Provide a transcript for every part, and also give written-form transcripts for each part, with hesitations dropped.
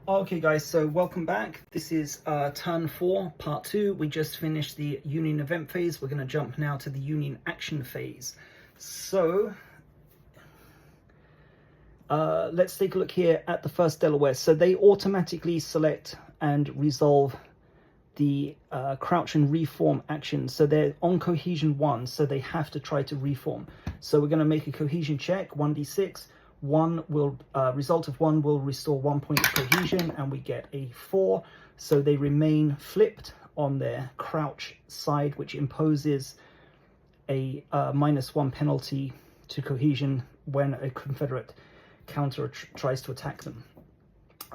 Okay guys, so welcome back. This is turn 4, part 2. We just finished the Union event phase. We're going to jump now to the Union action phase. So let's take a look here at the first Delaware. So they automatically select and resolve the crouch and reform actions. So they're on cohesion 1, so they have to try to reform. So we're going to make a cohesion check, 1d6. Result of 1 will restore 1 point of cohesion, and we get a 4. So they remain flipped on their crouch side, which imposes a -1 penalty to cohesion when a Confederate counter tries to attack them.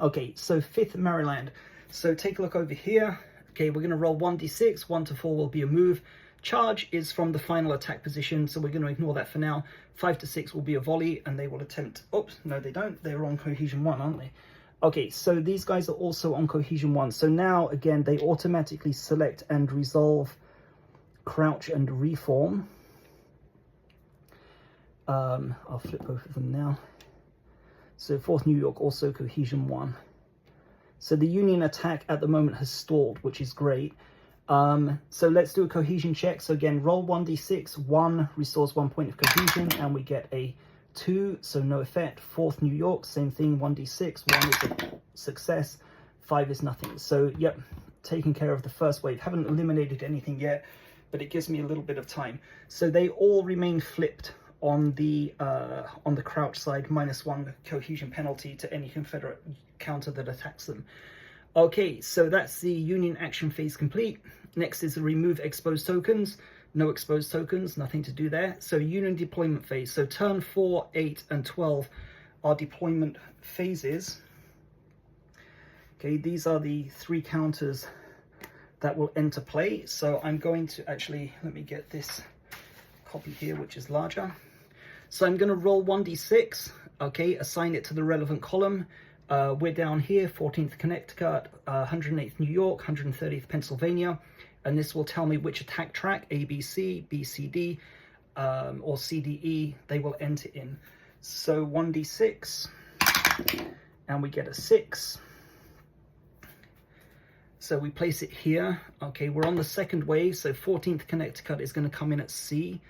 Okay, so 5th Maryland. So take a look over here. Okay, we're going to roll 1d6. 1 to 4 will be a move. Charge is from the final attack position, so we're going to ignore that for now. 5 to 6 will be a volley, and they will attempt... Oops, no they don't. They're on cohesion 1, aren't they? Okay, so these guys are also on cohesion 1. So now, again, they automatically select and resolve crouch and reform. I'll flip both of them now. So 4th New York, also cohesion 1. So the Union attack at the moment has stalled, which is great. So let's do a cohesion check. So again, roll 1d6. 1 restores 1 point of cohesion, and we get a 2, so no effect. 4th New York, same thing, 1d6. 1 is a success, 5 is nothing. So yep, taking care of the first wave. Haven't eliminated anything yet, but it gives me a little bit of time. So they all remain flipped on the crouch side, -1 cohesion penalty to any Confederate counter that attacks them. Okay, so that's the Union action phase complete. Next is the remove exposed tokens. No exposed tokens, nothing to do there. So Union deployment phase. So turn 4, 8, and 12 are deployment phases. Okay, these are the 3 counters that will enter play. So I'm going to actually, let me get this copy here, which is larger. So I'm going to roll 1d6, okay, assign it to the relevant column. We're down here, 14th Connecticut, 108th New York, 130th Pennsylvania, and this will tell me which attack track, A, B, C, B, C, D, or C, D, E, they will enter in. So 1d6, and we get a 6. So we place it here. Okay, we're on the second wave, so 14th Connecticut is going to come in at C.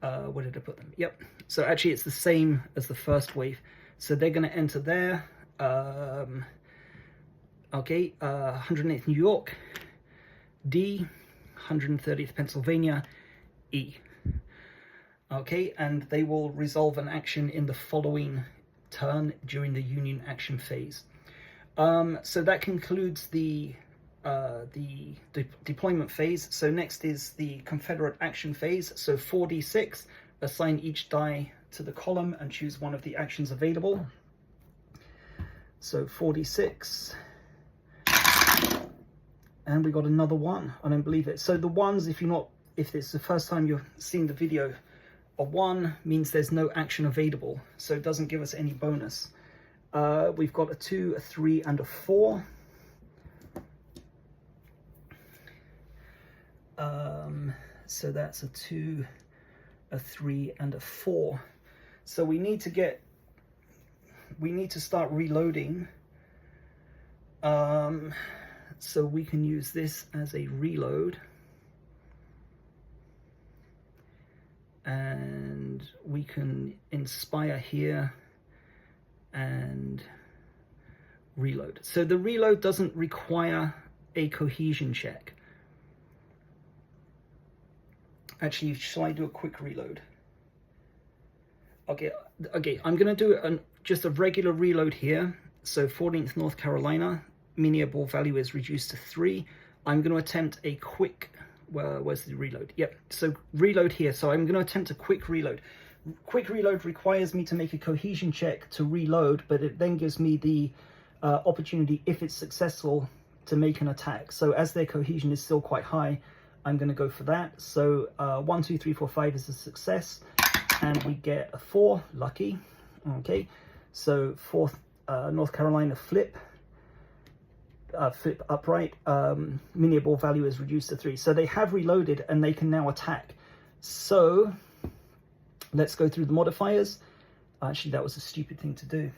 Where did I put them? Yep. So actually it's the same as the first wave. So they're going to enter there. 108th New York, D, 130th Pennsylvania, E. Okay, and they will resolve an action in the following turn during the Union action phase. So that concludes the deployment phase. So next is the Confederate action phase. So 4d6, assign each die to the column and choose one of the actions available. So 4d6, and we got another 1. I don't believe it. So the ones, if it's the first time you're seeing the video, a 1 means there's no action available, so it doesn't give us any bonus. We've got a 2, a 3, and a 4. So that's a 2, a 3, and a 4. So we need to start reloading, so we can use this as a reload, and we can inspire here and reload. So the reload doesn't require a cohesion check. Actually, shall I do a quick reload? Okay, I'm going to do just a regular reload here. So 14th North Carolina, mini ball value is reduced to 3. I'm going to attempt a quick, where's the reload? Yep, so reload here. So I'm going to attempt a quick reload. Quick reload requires me to make a cohesion check to reload, but it then gives me the opportunity, if it's successful, to make an attack. So as their cohesion is still quite high, I'm going to go for that. So 1, 2, 3, 4, 5 is a success, and we get a 4, lucky. Okay, so 4th North Carolina flip upright, mini ball value is reduced to 3. So they have reloaded and they can now attack. So let's go through the modifiers. Actually, that was a stupid thing to do.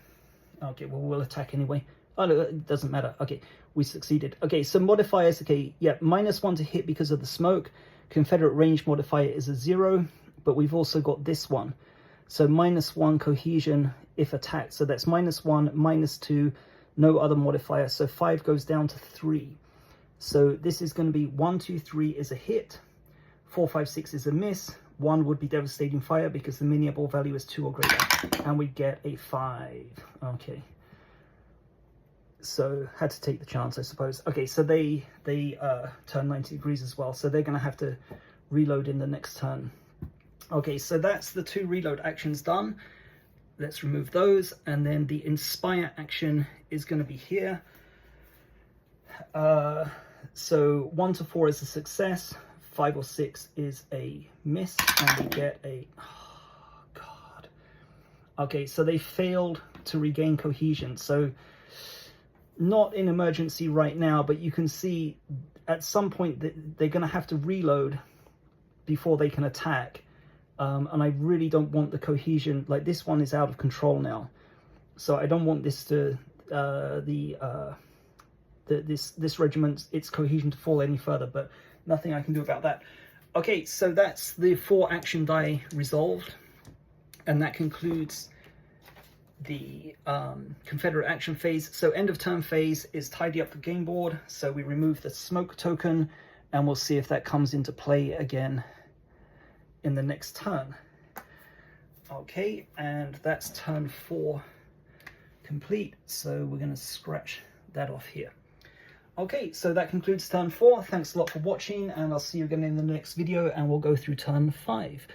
Okay, well, we'll attack anyway. Oh, no, it doesn't matter. Okay, we succeeded. Okay, so modifiers, okay, yeah, -1 to hit because of the smoke. Confederate range modifier is a 0, but we've also got this one. So -1 cohesion if attacked. So that's -1, -2, no other modifier. So 5 goes down to 3. So this is going to be 1, 2, 3 is a hit. 4, 5, 6 is a miss. 1 would be devastating fire because the miniable value is 2 or greater. And we get a 5. Okay. So had to take the chance, I suppose. Okay, so they turn 90 degrees as well. So they're going to have to reload in the next turn. Okay, so that's the 2 reload actions done. Let's remove those. And then the inspire action is going to be here. So 1 to 4 is a success. 5 or 6 is a miss. And we get a... Oh, God. Okay, so they failed to regain cohesion. So not in emergency right now, but you can see at some point that they're going to have to reload before they can attack. And I really don't want the cohesion, like this one is out of control now. So I don't want this to, this regiment, its cohesion to fall any further, but nothing I can do about that. Okay, so that's the 4 action die resolved. And that concludes the Confederate action phase. So end of turn phase is tidy up the game board. So we remove the smoke token and we'll see if that comes into play again in the next turn. Okay, and that's turn 4 complete. So we're going to scratch that off here. Okay, so that concludes turn 4. Thanks a lot for watching, and I'll see you again in the next video, and we'll go through turn 5.